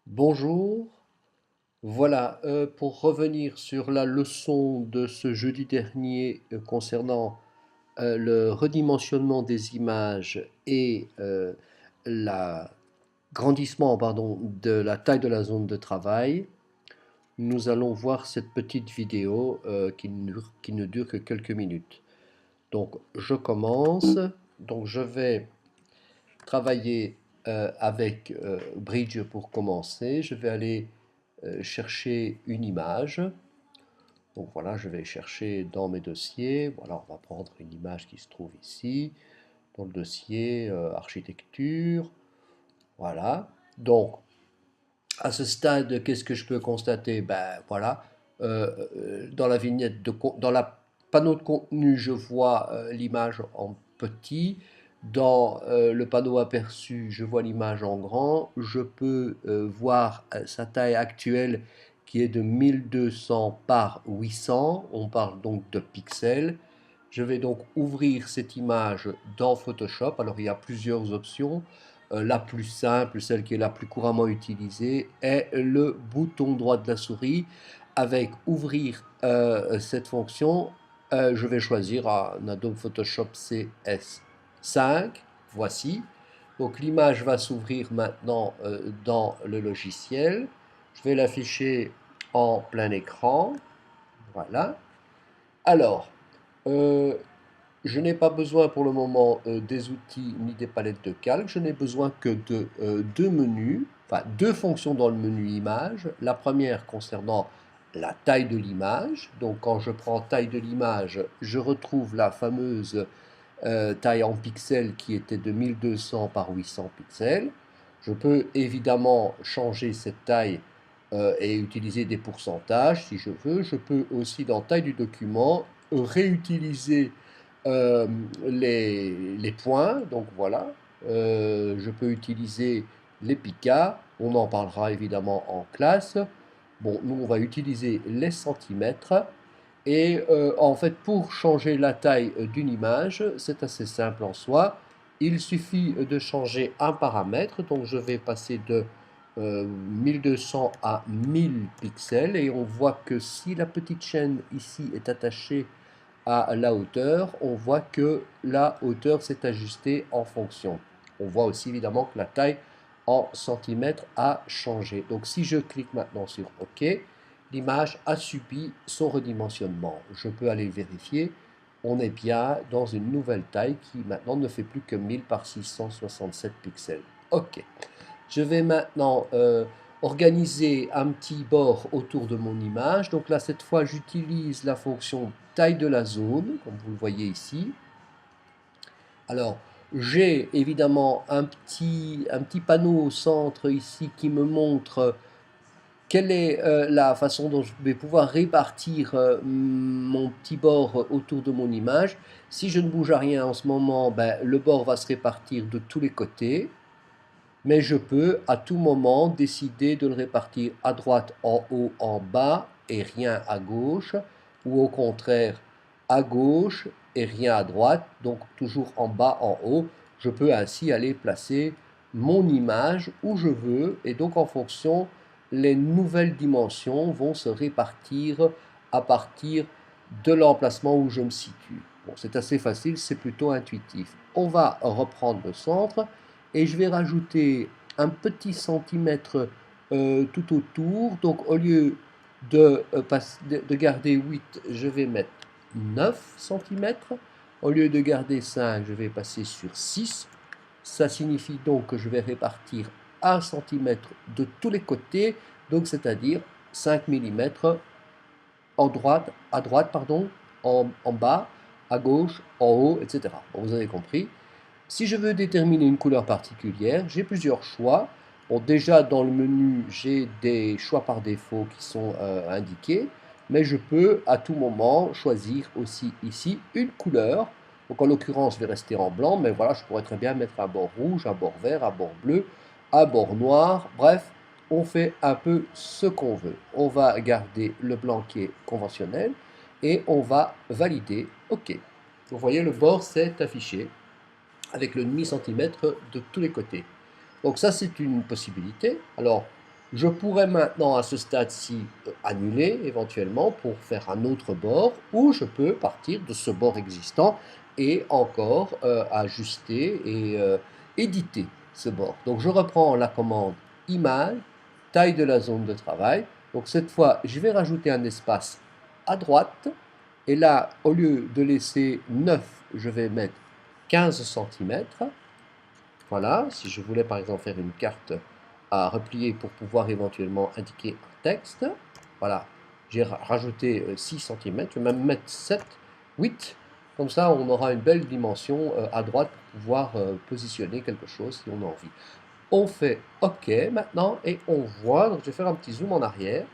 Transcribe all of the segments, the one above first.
Bonjour, voilà, pour revenir sur la leçon de ce jeudi dernier concernant le redimensionnement des images et l'agrandissement, pardon, de la taille de la zone de travail, nous allons voir cette petite vidéo qui ne dure que quelques minutes. Donc je commence, donc je vais travailler avec Bridge pour commencer. Je vais aller chercher une image. Donc voilà, je vais chercher dans mes dossiers. Voilà, on va prendre une image qui se trouve ici, dans le dossier architecture. Voilà. Donc, à ce stade, qu'est-ce que je peux constater? Ben voilà, dans la vignette dans la panneau de contenu, je vois l'image en petit. Dans le panneau aperçu, je vois l'image en grand. Je peux voir sa taille actuelle qui est de 1200 par 800. On parle donc de pixels. Je vais donc ouvrir cette image dans Photoshop. Alors il y a plusieurs options. La plus simple, celle qui est la plus couramment utilisée, est le bouton droit de la souris. Avec ouvrir cette fonction, je vais choisir un Adobe Photoshop CS5. Voici. Donc l'image va s'ouvrir maintenant dans le logiciel. Je vais l'afficher en plein écran. Voilà. Alors, euh, je n'ai pas besoin pour le moment des outils ni des palettes de calque. Je n'ai besoin que de deux menus, enfin deux fonctions dans le menu image. La première concernant la taille de l'image. Donc quand je prends taille de l'image, je retrouve la fameuse taille en pixels qui était de 1200 par 800 pixels. Je peux évidemment changer cette taille et utiliser des pourcentages si je veux. Je peux aussi dans taille du document réutiliser euh, les points. Donc voilà, je peux utiliser les picas. On en parlera évidemment en classe. Bon, nous on va utiliser les centimètres. Et en fait, pour changer la taille d'une image, c'est assez simple en soi. Il suffit de changer un paramètre. Donc je vais passer de 1200 à 1000 pixels. Et on voit que si la petite chaîne ici est attachée à la hauteur, on voit que la hauteur s'est ajustée en fonction. On voit aussi évidemment que la taille en centimètres a changé. Donc si je clique maintenant sur OK, l'image a subi son redimensionnement. Je peux aller vérifier. On est bien dans une nouvelle taille qui maintenant ne fait plus que 1000 par 667 pixels. OK. Je vais maintenant organiser un petit bord autour de mon image. Donc là, cette fois, j'utilise la fonction taille de la zone, comme vous le voyez ici. Alors, j'ai évidemment un petit panneau au centre ici qui me montre quelle est la façon dont je vais pouvoir répartir mon petit bord autour de mon image. Si je ne bouge à rien en ce moment, ben, le bord va se répartir de tous les côtés. Mais je peux à tout moment décider de le répartir à droite, en haut, en bas et rien à gauche, ou au contraire à gauche et rien à droite, donc toujours en bas, en haut. Je peux ainsi aller placer mon image où je veux et donc en fonction, les nouvelles dimensions vont se répartir à partir de l'emplacement où je me situe. Bon, c'est assez facile, c'est plutôt intuitif. On va reprendre le centre et je vais rajouter un petit centimètre tout autour. Donc au lieu de garder 8, je vais mettre 9 centimètres. Au lieu de garder 5, je vais passer sur 6. Ça signifie donc que je vais répartir 1 centimètre de tous les côtés, donc c'est-à-dire 5 millimètres à droite, pardon, en bas, à gauche, en haut, etc. Bon, vous avez compris. Si je veux déterminer une couleur particulière, j'ai plusieurs choix. Bon, déjà dans le menu, j'ai des choix par défaut qui sont indiqués, mais je peux à tout moment choisir aussi ici une couleur. Donc en l'occurrence, je vais rester en blanc, mais voilà, je pourrais très bien mettre un bord rouge, un bord vert, un bord bleu, un bord noir. Bref, on fait un peu ce qu'on veut. On va garder le blanc qui est conventionnel et on va valider OK. Vous voyez, le bord s'est affiché avec le demi-centimètre de tous les côtés. Donc ça, c'est une possibilité. Alors, Je pourrais maintenant à ce stade-ci annuler éventuellement pour faire un autre bord, ou je peux partir de ce bord existant et encore ajuster et éditer ce bord. Donc je reprends la commande image, taille de la zone de travail. Donc cette fois, je vais rajouter un espace à droite. Et là, au lieu de laisser 9, je vais mettre 15 centimètres. Voilà, si je voulais par exemple faire une carte à replier pour pouvoir éventuellement indiquer un texte, voilà, j'ai rajouté 6 centimètres. Je vais même mettre 7, 8, comme ça on aura une belle dimension à droite pour pouvoir positionner quelque chose si on a envie. On fait OK maintenant et on voit, donc je vais faire un petit zoom en arrière,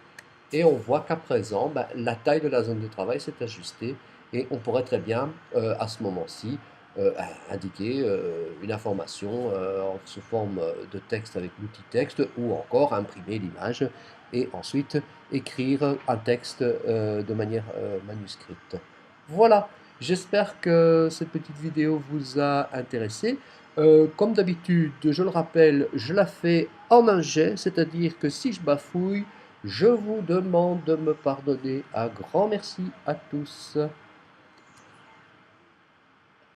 et on voit qu'à présent, ben, la taille de la zone de travail s'est ajustée et on pourrait très bien, à ce moment-ci, indiquer une information sous forme de texte avec l'outil texte ou encore imprimer l'image et ensuite écrire un texte de manière manuscrite. Voilà, j'espère que cette petite vidéo vous a intéressé. Comme d'habitude, je le rappelle, je la fais en un jet, c'est-à-dire que si je bafouille, je vous demande de me pardonner. Un grand merci à tous.